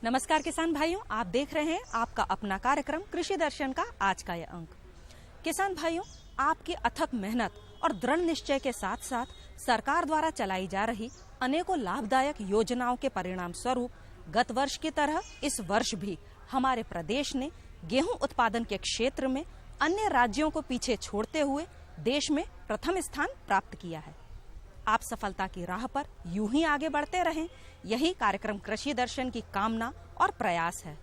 नमस्कार किसान भाइयों, आप देख रहे हैं आपका अपना कार्यक्रम कृषि दर्शन का आज का यह अंक। किसान भाइयों, आपकी अथक मेहनत और दृढ़ निश्चय के साथ साथ सरकार द्वारा चलाई जा रही अनेकों लाभदायक योजनाओं के परिणाम स्वरूप गत वर्ष की तरह इस वर्ष भी हमारे प्रदेश ने गेहूं उत्पादन के क्षेत्र में अन्य राज्यों को पीछे छोड़ते हुए देश में प्रथम स्थान प्राप्त किया है। आप सफलता की राह पर यूं ही आगे बढ़ते रहें, यही कार्यक्रम कृषि दर्शन की कामना और प्रयास है।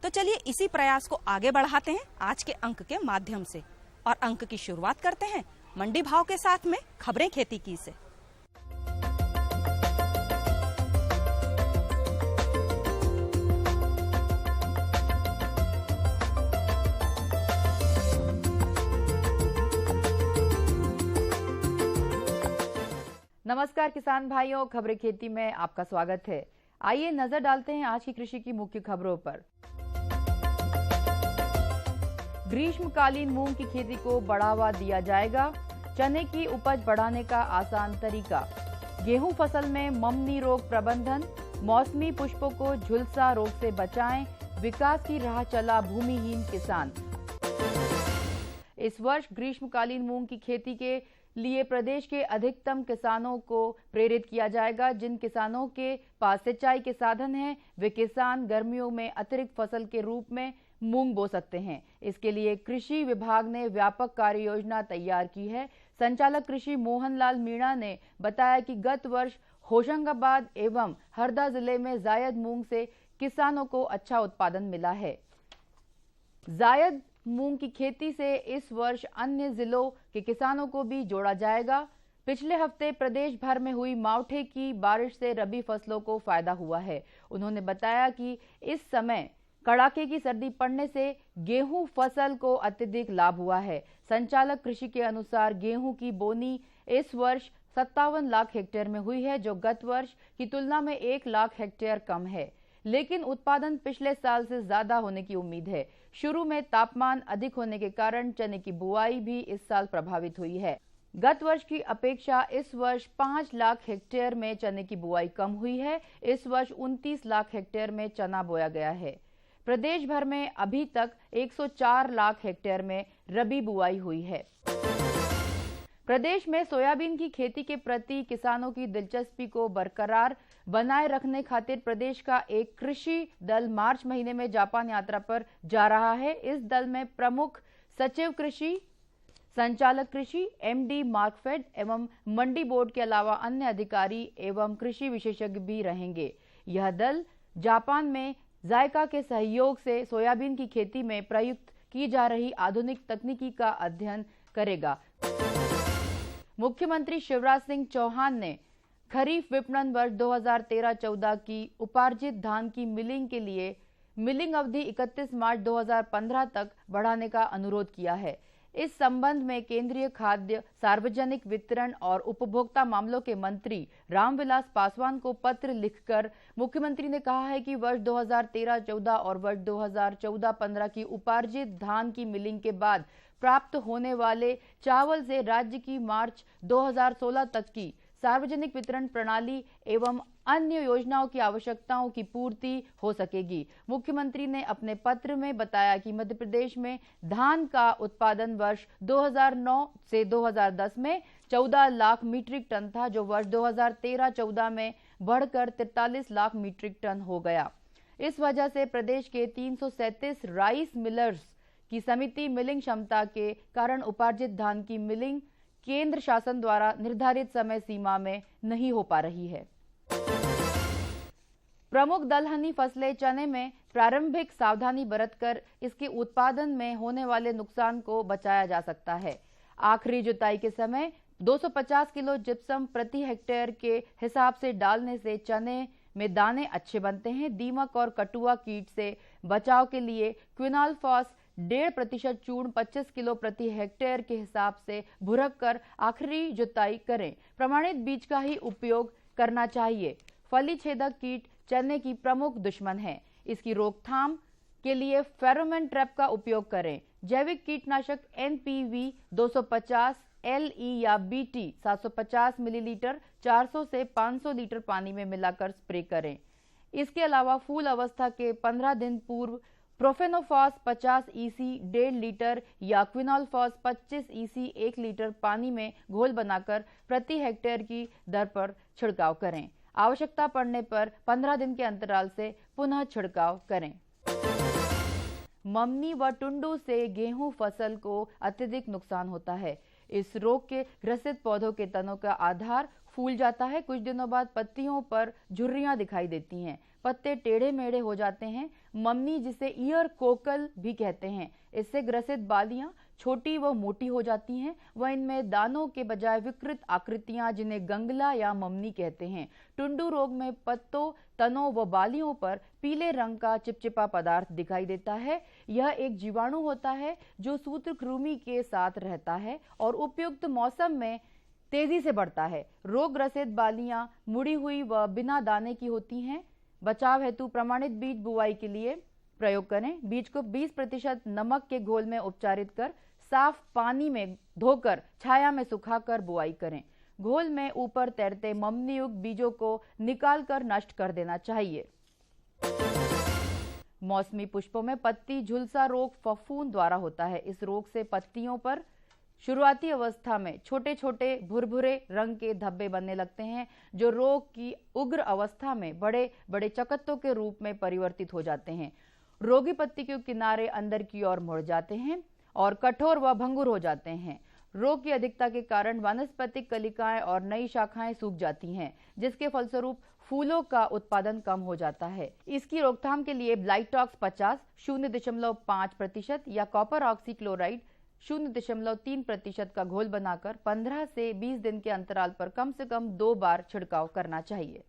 तो चलिए इसी प्रयास को आगे बढ़ाते हैं आज के अंक के माध्यम से। और अंक की शुरुआत करते हैं मंडी भाव के साथ में खबरें खेती की से। नमस्कार किसान भाइयों, खबरें खेती में आपका स्वागत है। आइए नजर डालते हैं आज की कृषि की मुख्य खबरों पर। ग्रीष्मकालीन मूंग की खेती को बढ़ावा दिया जाएगा, चने की उपज बढ़ाने का आसान तरीका। गेहूं फसल में ममनी रोग प्रबंधन, मौसमी पुष्पों को झुलसा रोग से बचाएं, विकास की राह चला भूमिहीन किसान। इस वर्ष ग्रीष्मकालीन मूंग की खेती के लिए प्रदेश के अधिकतम किसानों को प्रेरित किया जाएगा। जिन किसानों के पास सिंचाई के साधन हैं, वे किसान गर्मियों में अतिरिक्त फसल के रूप में मूंग बो सकते हैं। इसके लिए कृषि विभाग ने व्यापक कार्य योजना तैयार की है। संचालक कृषि मोहनलाल मीणा ने बताया कि गत वर्ष होशंगाबाद एवं हरदा जिले में जायद मूंग से किसानों को अच्छा उत्पादन मिला है। जायद मूंग की खेती से इस वर्ष अन्य जिलों के किसानों को भी जोड़ा जाएगा। पिछले हफ्ते प्रदेश भर में हुई मावठे की बारिश से रबी फसलों को फायदा हुआ है। उन्होंने बताया कि इस समय कड़ाके की सर्दी पड़ने से गेहूं फसल को अत्यधिक लाभ हुआ है। संचालक कृषि के अनुसार गेहूं की बोनी इस वर्ष 57 लाख हेक्टेयर में हुई है, जो गत वर्ष की तुलना में 1 लाख हेक्टेयर कम है, लेकिन उत्पादन पिछले साल से ज्यादा होने की उम्मीद है। शुरू में तापमान अधिक होने के कारण चने की बुआई भी इस साल प्रभावित हुई है। गत वर्ष की अपेक्षा इस वर्ष 5 लाख हेक्टेयर में चने की बुआई कम हुई है। इस वर्ष 29 लाख हेक्टेयर में चना बोया गया है। प्रदेश भर में अभी तक 104 लाख हेक्टेयर में रबी बुआई हुई है। प्रदेश में सोयाबीन की खेती के प्रति किसानों की दिलचस्पी को बरकरार बनाए रखने खातिर प्रदेश का एक कृषि दल मार्च महीने में जापान यात्रा पर जा रहा है। इस दल में प्रमुख सचिव कृषि, संचालक कृषि, एमडी मार्कफेड एवं मंडी बोर्ड के अलावा अन्य अधिकारी एवं कृषि विशेषज्ञ भी रहेंगे। यह दल जापान में जायका के सहयोग से सोयाबीन की खेती में प्रयुक्त की जा रही आधुनिक तकनीकी का अध्ययन करेगा। मुख्यमंत्री शिवराज सिंह चौहान ने खरीफ विपणन वर्ष 2013-14 की उपार्जित धान की मिलिंग के लिए मिलिंग अवधि 31 मार्च 2015 तक बढ़ाने का अनुरोध किया है। इस संबंध में केंद्रीय खाद्य, सार्वजनिक वितरण और उपभोक्ता मामलों के मंत्री रामविलास पासवान को पत्र लिखकर मुख्यमंत्री ने कहा है कि वर्ष 2013-14 और वर्ष 2014-15 की उपार्जित धान की मिलिंग के बाद प्राप्त होने वाले चावल से राज्य की मार्च 2016 तक की सार्वजनिक वितरण प्रणाली एवं अन्य योजनाओं की आवश्यकताओं की पूर्ति हो सकेगी। मुख्यमंत्री ने अपने पत्र में बताया कि मध्य प्रदेश में धान का उत्पादन वर्ष 2009 से 2010 में 14 लाख मीट्रिक टन था, जो वर्ष 2013-14 में बढ़कर 43 लाख मीट्रिक टन हो गया। इस वजह से प्रदेश के 337 राइस मिलर्स की समिति मिलिंग क्षमता के कारण उपार्जित धान की मिलिंग केंद्र शासन द्वारा निर्धारित समय सीमा में नहीं हो पा रही है। प्रमुख दलहनी फसलें चने में प्रारंभिक सावधानी बरतकर इसके उत्पादन में होने वाले नुकसान को बचाया जा सकता है। आखिरी जुताई के समय 250 किलो जिप्सम प्रति हेक्टेयर के हिसाब से डालने से चने में दाने अच्छे बनते हैं। दीमक और कटुआ कीट से बचाव के लिए क्विनालफॉस 1.5% चूर्ण 25 किलो प्रति हेक्टेयर के हिसाब से भुरक कर आखिरी जुताई करें। प्रमाणित बीज का ही उपयोग करना चाहिए। फली छेदक कीट चने की प्रमुख दुश्मन है। इसकी रोकथाम के लिए फेरोमोन ट्रैप का उपयोग करें। जैविक कीटनाशक एनपीवी 250 एलई या बीटी 750 मिलीलीटर 400 से 500 लीटर पानी में मिलाकर स्प्रे करें। इसके अलावा फूल अवस्था के 15 दिन पूर्व प्रोफेनोफॉस 50 EC 1.5 लीटर या क्विनोलफॉस 25 EC 1 लीटर पानी में घोल बनाकर प्रति हेक्टेयर की दर पर छिड़काव करें। आवश्यकता पड़ने पर 15 दिन के अंतराल से पुनः छिड़काव करें। ममनी व टुंडू से गेहूं फसल को अत्यधिक नुकसान होता है। इस रोग के ग्रसित पौधों के तनों का आधार फूल जाता है। कुछ दिनों बाद पत्तियों पर झुर्रियां दिखाई देती हैं, पत्ते टेढ़े मेढ़े हो जाते हैं। ममनी, जिसे ईयर कोकल भी कहते हैं, इससे ग्रसित बालियां छोटी व मोटी हो जाती हैं व इनमें दानों के बजाय विकृत आकृतियां, जिन्हें गंगला या ममनी कहते हैं। टुंडू रोग में पत्तों, तनों व बालियों पर पीले रंग का चिपचिपा पदार्थ दिखाई देता है। यह एक जीवाणु होता है जो सूत्रकृमि के साथ रहता है और उपयुक्त मौसम में तेजी से बढ़ता है। रोग ग्रसित बालियां मुड़ी हुई व बिना दाने की होती हैं। बचाव हेतु प्रमाणित बीज बुआई के लिए प्रयोग करें। बीज को 20% नमक के घोल में उपचारित कर साफ पानी में धोकर छाया में सुखाकर बुआई करें। घोल में ऊपर तैरते ममनी युक्त बीजों को निकालकर नष्ट कर देना चाहिए। मौसमी पुष्पों में पत्ती झुलसा रोग फफूंद द्वारा होता है। इस रोग से पत्तियों पर शुरुआती अवस्था में छोटे छोटे भुरभुरे रंग के धब्बे बनने लगते हैं, जो रोग की उग्र अवस्था में बड़े बड़े चकत्तों के रूप में परिवर्तित हो जाते हैं। रोगी पत्ती के किनारे अंदर की ओर मुड़ जाते हैं और कठोर व भंगुर हो जाते हैं। रोग की अधिकता के कारण वानस्पतिक कलिकाएं और नई शाखाएं सूख जाती हैं, जिसके फलस्वरूप फूलों का उत्पादन कम हो जाता है। इसकी रोकथाम के लिए ब्लाइटॉक्स 50 0.5% या कॉपर ऑक्सीक्लोराइड 0.3% का घोल बनाकर 15 से 20 दिन के अंतराल पर कम से कम 2 बार छिड़काव करना चाहिए।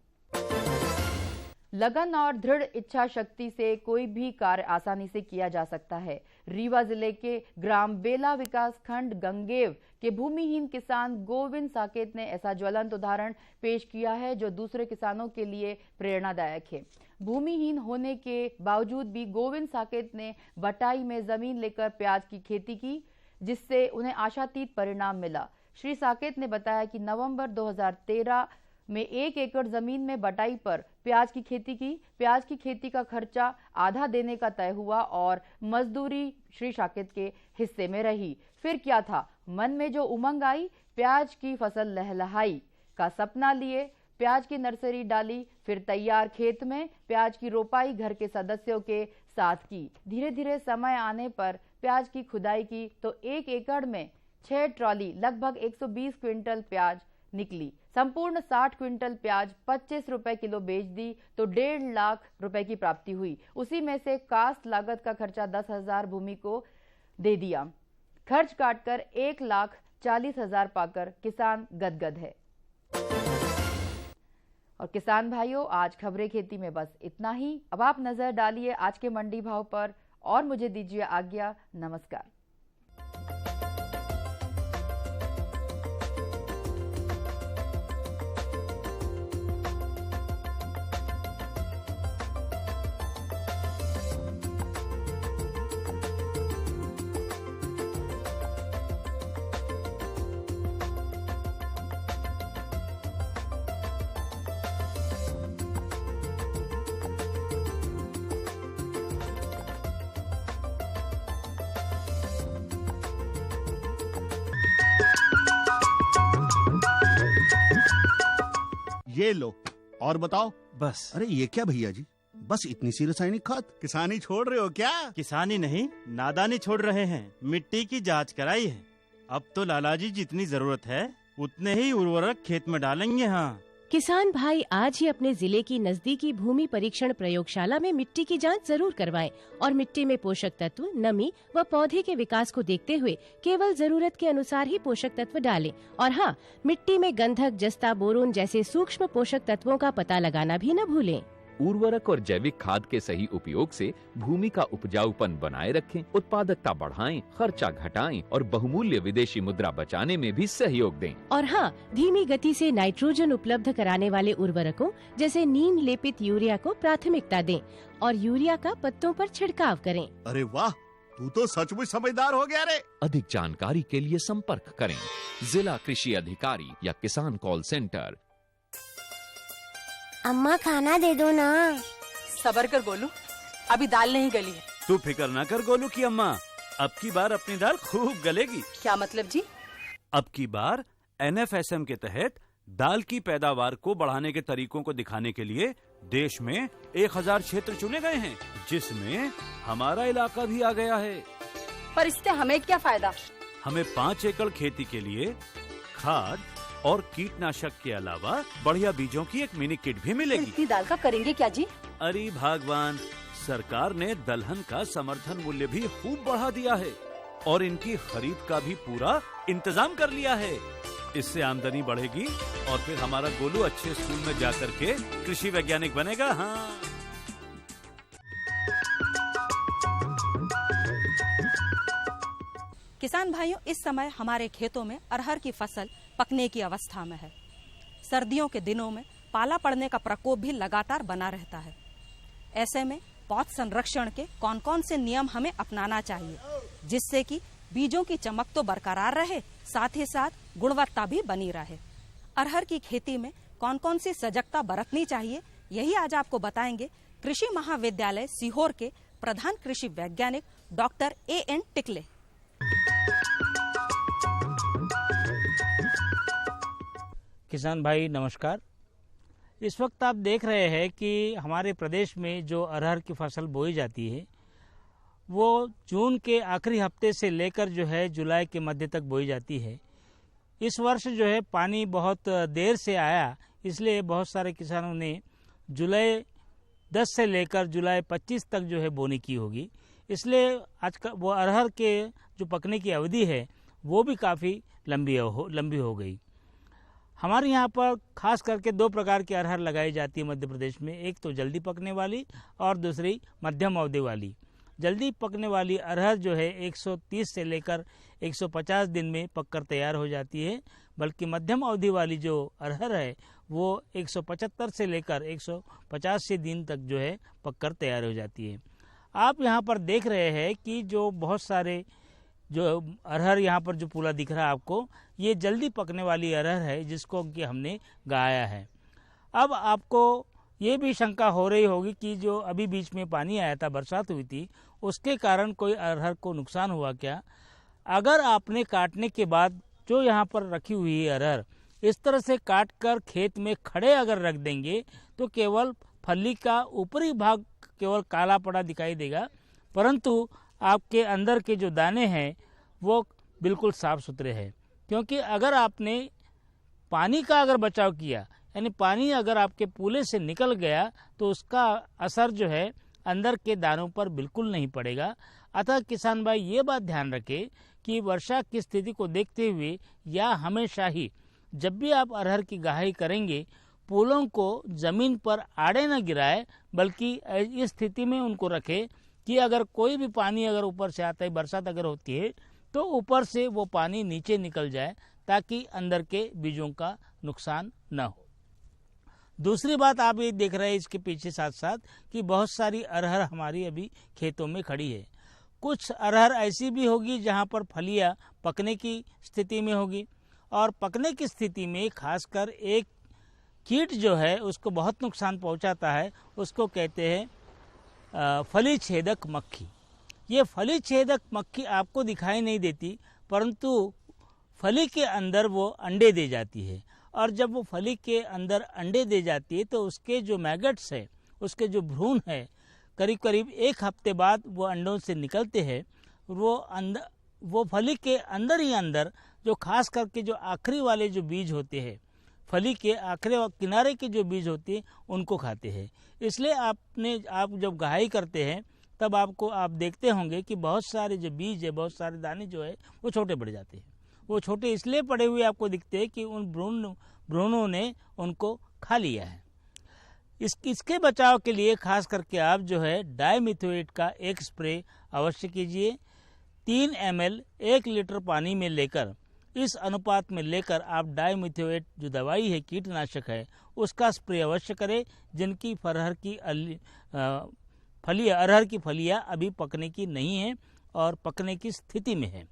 लगन और दृढ़ इच्छा शक्ति से कोई भी कार्य आसानी से किया जा सकता है। रीवा जिले के ग्राम बेला विकास खंड गंगेव के भूमिहीन किसान गोविंद साकेत ने ऐसा ज्वलंत उदाहरण पेश किया है जो दूसरे किसानों के लिए प्रेरणादायक है। भूमिहीन होने के बावजूद भी गोविंद साकेत ने बटाई में जमीन लेकर प्याज की खेती की, जिससे उन्हें आशातीत परिणाम मिला। श्री साकेत ने बताया कि नवंबर 2013 में 1 एकड़ जमीन में बटाई पर प्याज की खेती की। प्याज की खेती का खर्चा आधा देने का तय हुआ और मजदूरी श्री साकेत के हिस्से में रही। फिर क्या था, मन में जो उमंग आई, प्याज की फसल लहलहाई का सपना लिए प्याज की नर्सरी डाली। फिर तैयार खेत में प्याज की रोपाई घर के सदस्यों के साथ की। धीरे धीरे समय आने पर प्याज की खुदाई की तो 1 एकड़ में 6 ट्रॉली लगभग 120 क्विंटल प्याज निकली। संपूर्ण 60 क्विंटल प्याज 25 रुपए किलो बेच दी तो 1.5 लाख रुपए की प्राप्ति हुई। उसी में से कास्ट लागत का खर्चा 10,000 भूमि को दे दिया। खर्च काटकर 1,40,000 पाकर किसान गदगद है। और किसान भाइयों, आज खबरें खेती में बस इतना ही। अब आप नजर डालिए आज के मंडी भाव पर और मुझे दीजिए आज्ञा। नमस्कार। ये लो और बताओ। बस। अरे ये क्या भैया जी, बस इतनी सी रासायनिक खाद? किसानी छोड़ रहे हो क्या? किसानी नहीं, नादानी छोड़ रहे हैं। मिट्टी की जांच कराई है। अब तो लालाजी जितनी जरूरत है उतने ही उर्वरक खेत में डालेंगे। हाँ किसान भाई आज ही अपने जिले की नजदीकी भूमि परीक्षण प्रयोगशाला में मिट्टी की जांच जरूर करवाएं और मिट्टी में पोषक तत्व, नमी व पौधे के विकास को देखते हुए केवल जरूरत के अनुसार ही पोषक तत्व डालें। और हाँ, मिट्टी में गंधक, जस्ता, बोरोन जैसे सूक्ष्म पोषक तत्वों का पता लगाना भी न भूलें। उर्वरक और जैविक खाद के सही उपयोग से भूमि का उपजाऊपन बनाए रखें, उत्पादकता बढ़ाएं, खर्चा घटाएं और बहुमूल्य विदेशी मुद्रा बचाने में भी सहयोग दें। और हाँ, धीमी गति से नाइट्रोजन उपलब्ध कराने वाले उर्वरकों जैसे नीम लेपित यूरिया को प्राथमिकता दें और यूरिया का पत्तों पर छिड़काव करें। अरे वाह, तू तो सचमुच समझदार हो गया रे। अधिक जानकारी के लिए संपर्क करें जिला कृषि अधिकारी या किसान कॉल सेंटर। अम्मा खाना दे दो ना। सबर कर गोलू, अभी दाल नहीं गली है। तू फिक्र ना कर गोलू की अम्मा, अब की बार अपनी दाल खूब गलेगी। क्या मतलब जी? अब की बार NFSM के तहत दाल की पैदावार को बढ़ाने के तरीकों को दिखाने के लिए देश में 1000 क्षेत्र चुने गए हैं, जिसमें हमारा इलाका भी आ गया है। पर इससे हमें क्या फायदा? हमें 5 एकड़ खेती के लिए खाद और कीटनाशक के अलावा बढ़िया बीजों की एक मिनी किट भी मिलेगी। इतनी दाल का करेंगे क्या जी? अरे भगवान, सरकार ने दलहन का समर्थन मूल्य भी खूब बढ़ा दिया है और इनकी खरीद का भी पूरा इंतजाम कर लिया है। इससे आमदनी बढ़ेगी और फिर हमारा गोलू अच्छे स्कूल में जाकर के कृषि वैज्ञानिक बनेगा। हाँ, किसान भाइयों, इस समय हमारे खेतों में अरहर की फसल पकने की अवस्था में है। सर्दियों के दिनों में पाला पड़ने का प्रकोप भी लगातार बना रहता है। ऐसे में पौध संरक्षण के कौन कौन से नियम हमें अपनाना चाहिए, जिससे कि बीजों की चमक तो बरकरार रहे, साथ ही साथ गुणवत्ता भी बनी रहे। अरहर की खेती में कौन कौन सी सजगता बरतनी चाहिए, यही आज आपको बताएंगे कृषि महाविद्यालय सीहोर के प्रधान कृषि वैज्ञानिक डॉक्टर A.N. टिकले। किसान भाई नमस्कार। इस वक्त आप देख रहे हैं कि हमारे प्रदेश में जो अरहर की फसल बोई जाती है वो जून के आखिरी हफ्ते से लेकर जो है जुलाई के मध्य तक बोई जाती है। इस वर्ष जो है पानी बहुत देर से आया, इसलिए बहुत सारे किसानों ने जुलाई 10 से लेकर जुलाई 25 तक जो है बोनी की होगी। इसलिए आज का वो अरहर के जो पकने की अवधि है वो भी काफ़ी लंबी हो गई। हमारे यहाँ पर खास करके 2 प्रकार की अरहर लगाई जाती है मध्य प्रदेश में, एक तो जल्दी पकने वाली और दूसरी मध्यम अवधि वाली। जल्दी पकने वाली अरहर जो है 130 से लेकर 150 दिन में पककर तैयार हो जाती है, बल्कि मध्यम अवधि वाली जो अरहर है वो 175 से लेकर 185 दिन तक जो है पककर तैयार हो जाती है। आप यहाँ पर देख रहे हैं कि जो बहुत सारे जो अरहर यहाँ पर जो पूला दिख रहा है आपको, ये जल्दी पकने वाली अरहर है जिसको कि हमने गाया है। अब आपको ये भी शंका हो रही होगी कि जो अभी बीच में पानी आया था, बरसात हुई थी, उसके कारण कोई अरहर को नुकसान हुआ क्या? अगर आपने काटने के बाद जो यहाँ पर रखी हुई है अरहर इस तरह से काट कर खेत में खड़े अगर रख देंगे तो केवल फली का ऊपरी भाग केवल काला पड़ा दिखाई देगा, परंतु आपके अंदर के जो दाने हैं वो बिल्कुल साफ सुथरे हैं। क्योंकि अगर आपने पानी का अगर बचाव किया, यानी पानी अगर आपके पूले से निकल गया तो उसका असर जो है अंदर के दानों पर बिल्कुल नहीं पड़ेगा। अतः किसान भाई ये बात ध्यान रखें कि वर्षा की स्थिति को देखते हुए या हमेशा ही जब भी आप अरहर की गाही करेंगे पूलों को जमीन पर आड़े न गिराए, बल्कि इस स्थिति में उनको रखें कि अगर कोई भी पानी अगर ऊपर से आता है, बरसात अगर होती है तो ऊपर से वो पानी नीचे निकल जाए ताकि अंदर के बीजों का नुकसान न हो। दूसरी बात आप ये देख रहे हैं इसके पीछे साथ साथ कि बहुत सारी अरहर हमारी अभी खेतों में खड़ी है। कुछ अरहर ऐसी भी होगी जहाँ पर फलियाँ पकने की स्थिति में होगी, और पकने की स्थिति में खासकर एक कीट जो है उसको बहुत नुकसान पहुँचाता है, उसको कहते हैं फली छेदक मक्खी। ये फली छेदक मक्खी आपको दिखाई नहीं देती, परंतु फली के अंदर वो अंडे दे जाती है, और जब वो फली के अंदर अंडे दे जाती है तो उसके जो मैगट्स है, उसके जो भ्रूण है, करीब करीब 1 हफ्ते बाद वो अंडों से निकलते हैं। वो फली के अंदर ही अंदर जो खास करके जो आखिरी वाले जो बीज होते हैं, फली के आखिरी किनारे के जो बीज होते हैं उनको खाते हैं। इसलिए आप जब गहाई करते हैं तब आप देखते होंगे कि बहुत सारे जो बीज है, बहुत सारे दाने जो है वो छोटे पड़ जाते हैं। वो छोटे इसलिए पड़े हुए आपको दिखते हैं कि उन भ्रूणों ने उनको खा लिया है। इसके बचाव के लिए खास करके आप जो है डाइमिथोएट का एक स्प्रे अवश्य कीजिए। 3 ml 1 लीटर पानी में लेकर, इस अनुपात में लेकर आप डाइमिथोएट जो दवाई है, कीटनाशक है, उसका स्प्रे अवश्य करें जिनकी अरहर की फलियाँ अभी पकने की नहीं है और पकने की स्थिति में है।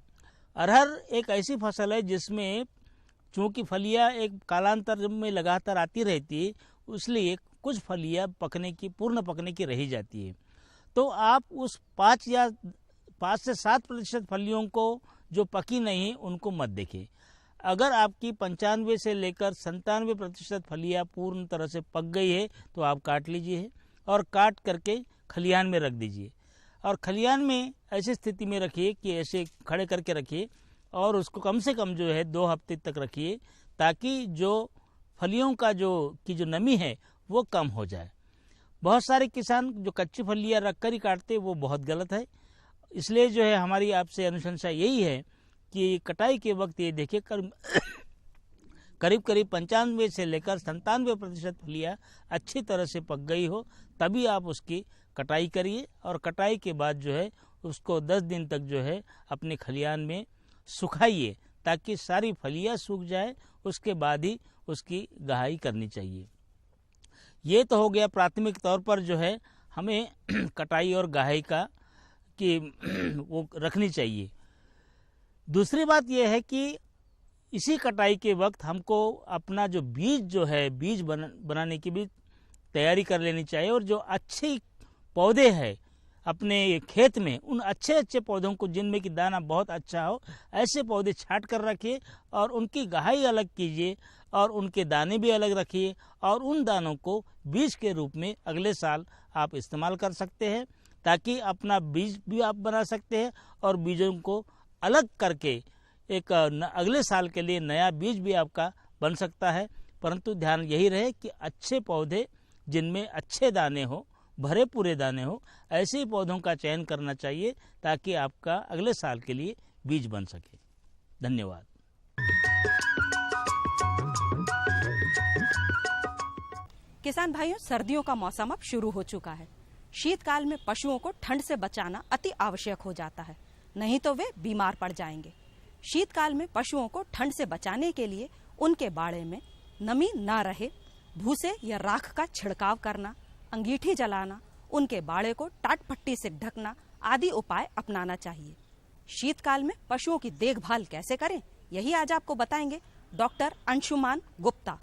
अरहर एक ऐसी फसल है जिसमें चूँकि फलियाँ एक कालांतर में लगातार आती रहती है, इसलिए कुछ फलियां पूर्ण पकने की रही जाती है। तो आप उस 5 से 7% फलियों को जो पकी नहीं उनको मत देखें। अगर आपकी 95 से लेकर 97% फलियां पूर्ण तरह से पक गई है तो आप काट लीजिए और काट करके खलिहान में रख दीजिए। और खलिहान में ऐसी स्थिति में रखिए कि ऐसे खड़े करके रखिए और उसको कम से कम जो है 2 हफ्ते तक रखिए, ताकि जो फलियों का जो नमी है वो कम हो जाए। बहुत सारे किसान जो कच्ची फलियां रख कर ही काटते, वो बहुत गलत है। इसलिए जो है हमारी आपसे अनुशंसा यही है कि कटाई के वक्त ये देखिए करीब 95 से लेकर 97% फलियां अच्छी तरह से पक गई हो, तभी आप उसकी कटाई करिए। और कटाई के बाद जो है उसको 10 दिन तक जो है अपने खलिहान में सुखाइए, ताकि सारी फलियां सूख जाए। उसके बाद ही उसकी गहाई करनी चाहिए। ये तो हो गया प्राथमिक तौर पर जो है हमें कटाई और गहाई का कि वो रखनी चाहिए। दूसरी बात यह है कि इसी कटाई के वक्त हमको अपना जो बीज जो है बीज बनाने की भी तैयारी कर लेनी चाहिए। और जो अच्छे पौधे हैं अपने खेत में, उन अच्छे पौधों को जिनमें कि दाना बहुत अच्छा हो, ऐसे पौधे छांट कर रखिए और उनकी गहाई अलग कीजिए और उनके दाने भी अलग रखिए। और उन दानों को बीज के रूप में अगले साल आप इस्तेमाल कर सकते हैं, ताकि अपना बीज भी आप बना सकते हैं और बीजों को अलग करके एक अगले साल के लिए नया बीज भी आपका बन सकता है। परंतु ध्यान यही रहे कि अच्छे पौधे जिनमें अच्छे दाने हो, भरे पूरे दाने हो, ऐसे ही पौधों का चयन करना चाहिए, ताकि आपका अगले साल के लिए बीज बन सके। धन्यवाद। किसान भाइयों, सर्दियों का मौसम अब शुरू हो चुका है। शीतकाल में पशुओं को ठंड से बचाना अति आवश्यक हो जाता है, नहीं तो वे बीमार पड़ जाएंगे। शीतकाल में पशुओं को ठंड से बचाने के लिए उनके बाड़े में नमी ना रहे, भूसे या राख का छिड़काव करना, अंगीठी जलाना, उनके बाड़े को टाट पट्टी से ढकना आदि उपाय अपनाना चाहिए। शीतकाल में पशुओं की देखभाल कैसे करें, यही आज आपको बताएंगे डॉक्टर अंशुमान गुप्ता।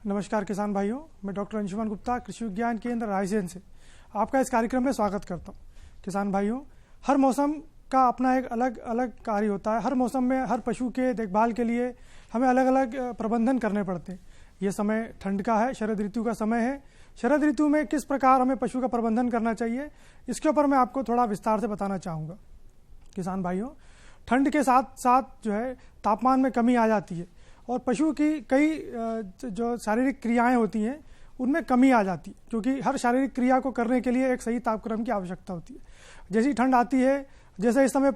नमस्कार किसान भाइयों, मैं डॉक्टर अंशुमान गुप्ता कृषि विज्ञान केंद्र रायसेन से आपका इस कार्यक्रम में स्वागत करता हूं। किसान भाइयों, हर मौसम का अपना एक अलग अलग कार्य होता है। हर मौसम में हर पशु के देखभाल के लिए हमें अलग अलग प्रबंधन करने पड़ते हैं। ये समय ठंड का है, शरद ऋतु का समय है। शरद ऋतु में किस प्रकार हमें पशु का प्रबंधन करना चाहिए, इसके ऊपर मैं आपको थोड़ा विस्तार से बताना चाहूँगा। किसान भाइयों, ठंड के साथ साथ जो है तापमान में कमी आ जाती है और पशु की कई जो शारीरिक क्रियाएं होती हैं उनमें कमी आ जाती है, क्योंकि हर शारीरिक क्रिया को करने के लिए एक सही तापक्रम की आवश्यकता होती है। जैसी ठंड आती है, जैसे इस समय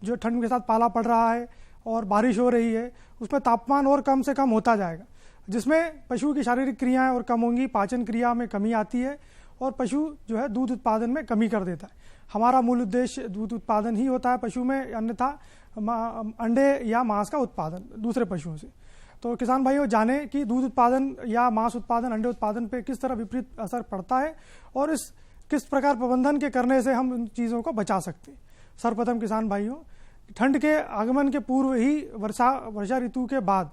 जो ठंड के साथ पाला पड़ रहा है और बारिश हो रही है, उसमें तापमान और कम से कम होता जाएगा, जिसमें पशु की शारीरिक क्रियाएं और कम होंगी, पाचन क्रिया में कमी आती है और पशु जो है दूध उत्पादन में कमी कर देता है। हमारा मूल उद्देश्य दूध उत्पादन ही होता है पशु में, अन्यथा अंडे या मांस का उत्पादन दूसरे पशुओं से। तो किसान भाइयों, जाने कि दूध उत्पादन या मांस उत्पादन, अंडे उत्पादन पे किस तरह विपरीत असर पड़ता है और इस किस प्रकार प्रबंधन के करने से हम इन चीज़ों को बचा सकते हैं। सर्वप्रथम किसान भाइयों, ठंड के आगमन के पूर्व ही वर्षा ऋतु के बाद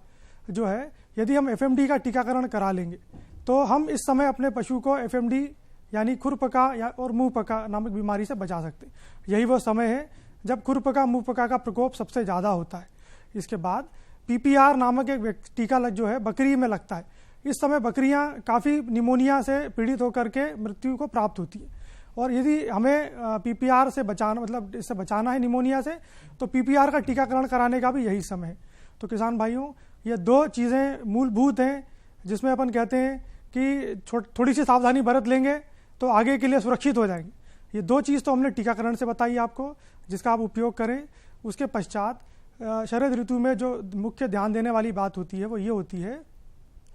जो है यदि हम FMD का टीकाकरण करा लेंगे तो हम इस समय अपने पशु को FMD यानी खुरपका और मुंहपका नामक बीमारी से बचा सकते हैं। यही वो समय है जब खुरपका मुंहपका का प्रकोप सबसे ज़्यादा होता है। इसके बाद PPR नामक एक टीका जो है बकरी में लगता है। इस समय बकरियां काफ़ी निमोनिया से पीड़ित होकर के मृत्यु को प्राप्त होती है और यदि हमें PPR से बचाना, मतलब इससे बचाना है निमोनिया से, तो PPR का टीकाकरण कराने का भी यही समय है। तो किसान भाइयों, ये दो चीज़ें मूलभूत हैं जिसमें अपन कहते हैं कि थोड़ी सी सावधानी बरत लेंगे तो आगे के लिए सुरक्षित हो जाएंगे। ये दो चीज़ तो हमने टीकाकरण से बताई आपको, जिसका आप उपयोग करें। उसके पश्चात शरद ऋतु में जो मुख्य ध्यान देने वाली बात होती है वो ये होती है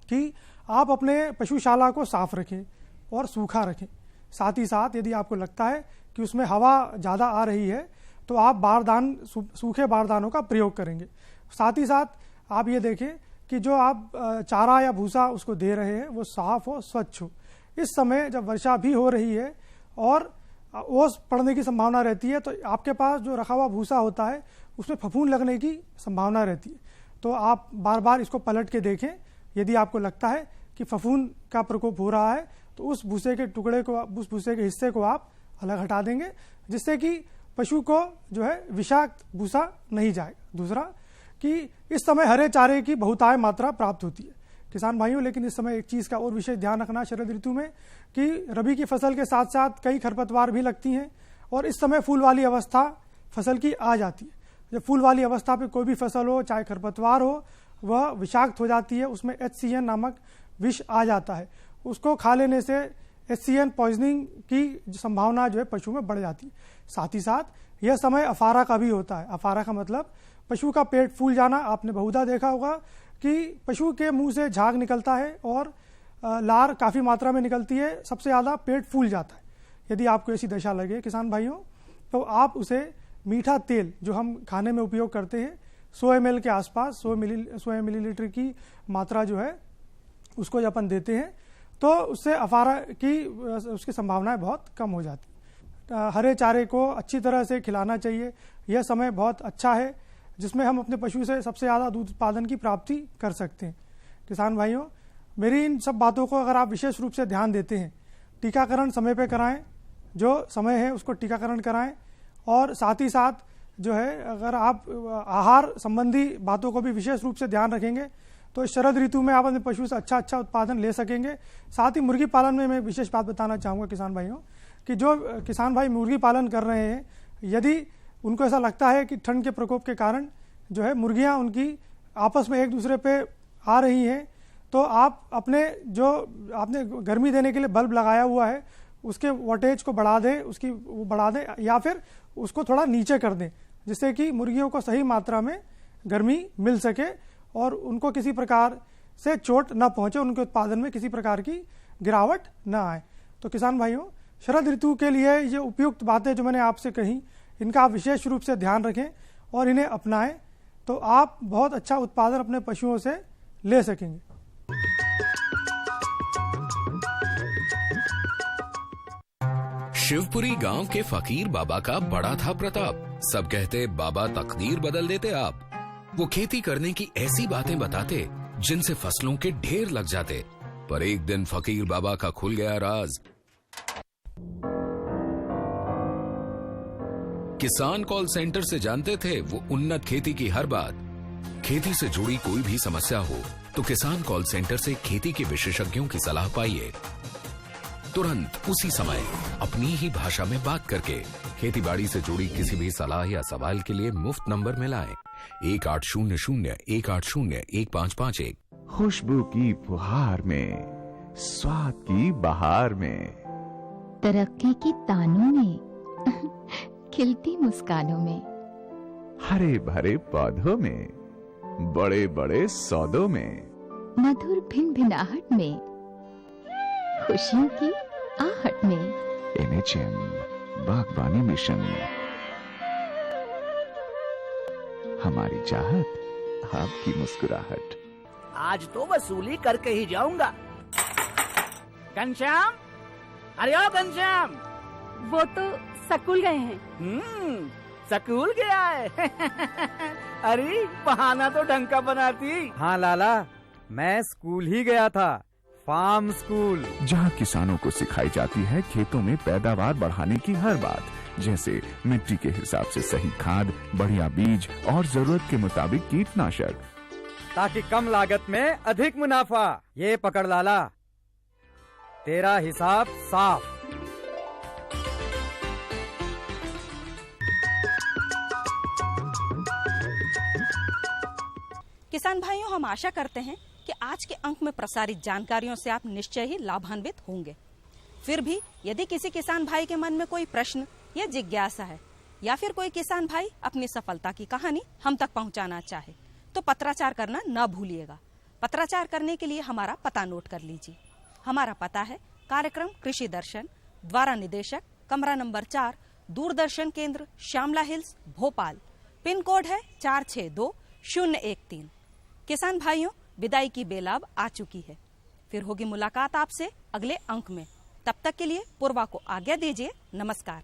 कि आप अपने पशुशाला को साफ रखें और सूखा रखें। साथ ही साथ यदि आपको लगता है कि उसमें हवा ज़्यादा आ रही है तो आप बारदान, सूखे बारदानों का प्रयोग करेंगे। साथ ही साथ आप ये देखें कि जो आप चारा या भूसा उसको दे रहे हैं वो साफ हो, स्वच्छ हो। इस समय जब वर्षा भी हो रही है और ओस पड़ने की संभावना रहती है, तो आपके पास जो रखा हुआ भूसा होता है उसमें फफूंद लगने की संभावना रहती है। तो आप बार बार इसको पलट के देखें। यदि आपको लगता है कि फफूंद का प्रकोप हो रहा है तो उस भूसे के टुकड़े को, उस भूसे के हिस्से को आप अलग हटा देंगे, जिससे कि पशु को जो है विषाक्त भूसा नहीं जाएगा। दूसरा कि इस समय हरे चारे की बहुतायत मात्रा प्राप्त होती है किसान भाइयों, लेकिन इस समय एक चीज़ का और विशेष ध्यान रखना शरद ऋतु में कि रबी की फसल के साथ साथ कई खरपतवार भी लगती हैं और इस समय फूल वाली अवस्था फसल की आ जाती है। जब फूल वाली अवस्था पे कोई भी फसल हो, चाहे खरपतवार हो, वह विषाक्त हो जाती है, उसमें HCN नामक विष आ जाता है। उसको खा लेने से HCN पॉइजनिंग की संभावना जो है पशु में बढ़ जाती है। साथ ही साथ यह समय अफारा का भी होता है। अफारा का मतलब पशु का पेट फूल जाना। आपने बहुधा देखा होगा कि पशु के मुंह से झाग निकलता है और लार काफ़ी मात्रा में निकलती है, सबसे ज़्यादा पेट फूल जाता है। यदि आपको ऐसी दशा लगे किसान भाइयों, तो आप उसे मीठा तेल जो हम खाने में उपयोग करते हैं 100 ml के आसपास 100 मिलीलीटर की मात्रा जो है उसको जब अपन देते हैं तो उससे अफारा की उसकी संभावनाएं बहुत कम हो जाती। हरे चारे को अच्छी तरह से खिलाना चाहिए। यह समय बहुत अच्छा है जिसमें हम अपने पशु से सबसे ज़्यादा दूध उत्पादन की प्राप्ति कर सकते हैं। किसान भाइयों, मेरी इन सब बातों को अगर आप विशेष रूप से ध्यान देते हैं, टीकाकरण समय पे कराएं, जो समय है उसको टीकाकरण कराएं, और साथ ही साथ जो है अगर आप आहार संबंधी बातों को भी विशेष रूप से ध्यान रखेंगे तो शरद ऋतु में आप अपने पशु से अच्छा उत्पादन ले सकेंगे। साथ ही मुर्गी पालन में मैं विशेष बात बताना चाहूँगा किसान भाइयों कि जो किसान भाई मुर्गी पालन कर रहे हैं, यदि उनको ऐसा लगता है कि ठंड के प्रकोप के कारण जो है मुर्गियाँ उनकी आपस में एक दूसरे पे आ रही हैं, तो आप अपने जो आपने गर्मी देने के लिए बल्ब लगाया हुआ है उसके वोल्टेज को बढ़ा दें या फिर उसको थोड़ा नीचे कर दें, जिससे कि मुर्गियों को सही मात्रा में गर्मी मिल सके और उनको किसी प्रकार से चोट न पहुंचे, उनके उत्पादन में किसी प्रकार की गिरावट न आए। तो किसान भाइयों, शरद ऋतु के लिए ये उपयुक्त बातें जो मैंने आपसे कही, इनका आप विशेष रूप से ध्यान रखें और इन्हें अपनाएं, तो आप बहुत अच्छा उत्पादन अपने पशुओं से ले सकेंगे। शिवपुरी गांव के फकीर बाबा का बड़ा था प्रताप। सब कहते बाबा तकदीर बदल देते आप। वो खेती करने की ऐसी बातें बताते जिनसे फसलों के ढेर लग जाते। पर एक दिन फकीर बाबा का खुल गया राज। किसान कॉल सेंटर से जानते थे वो उन्नत खेती की हर बात। खेती से जुड़ी कोई भी समस्या हो तो किसान कॉल सेंटर से खेती के विशेषज्ञों की सलाह पाइए। तुरंत उसी समय अपनी ही भाषा में बात करके खेती बाड़ी से जुड़ी किसी भी सलाह या सवाल के लिए मुफ्त नंबर मिलाएं 1800-180-15551। खुशबू की फुहार में, स्वाद की बहार में, तरक्की की तानों में, खिलती मुस्कानों में, हरे भरे पौधों में, बड़े बड़े सौदों में, मधुर भिनभिनाहट में, खुशियों की आहट में। NHM बागवानी मिशन, हमारी चाहत आपकी मुस्कुराहट। आज तो वसूली करके ही जाऊंगा। घनश्याम, अरे ओ घनश्याम। वो तो स्कूल गए हैं। स्कूल गया है। अरे बहाना तो ढंग का बनाती। हाँ लाला, मैं स्कूल ही गया था, फार्म स्कूल, जहाँ किसानों को सिखाई जाती है खेतों में पैदावार बढ़ाने की हर बात, जैसे मिट्टी के हिसाब से सही खाद, बढ़िया बीज और जरूरत के मुताबिक कीटनाशक, ताकि कम लागत में अधिक मुनाफा। ये पकड़ लाला, तेरा हिसाब साफ। किसान भाइयों, हम आशा करते हैं कि आज के अंक में प्रसारित जानकारियों से आप निश्चय ही लाभान्वित होंगे। फिर भी यदि किसी किसान भाई के मन में कोई प्रश्न या जिज्ञासा है, या फिर कोई किसान भाई अपनी सफलता की कहानी हम तक पहुंचाना चाहे, तो पत्राचार करना न भूलिएगा। पत्राचार करने के लिए हमारा पता नोट कर लीजिए। हमारा पता है कार्यक्रम कृषि दर्शन, द्वारा निदेशक, कमरा number 4, Doordarshan Kendra, Shyamla Hills, Bhopal. Pin code है 462013। किसान भाइयों, विदाई की बेल अब आ चुकी है। फिर होगी मुलाकात आपसे अगले अंक में। तब तक के लिए पूर्वा को आज्ञा दीजिए। नमस्कार।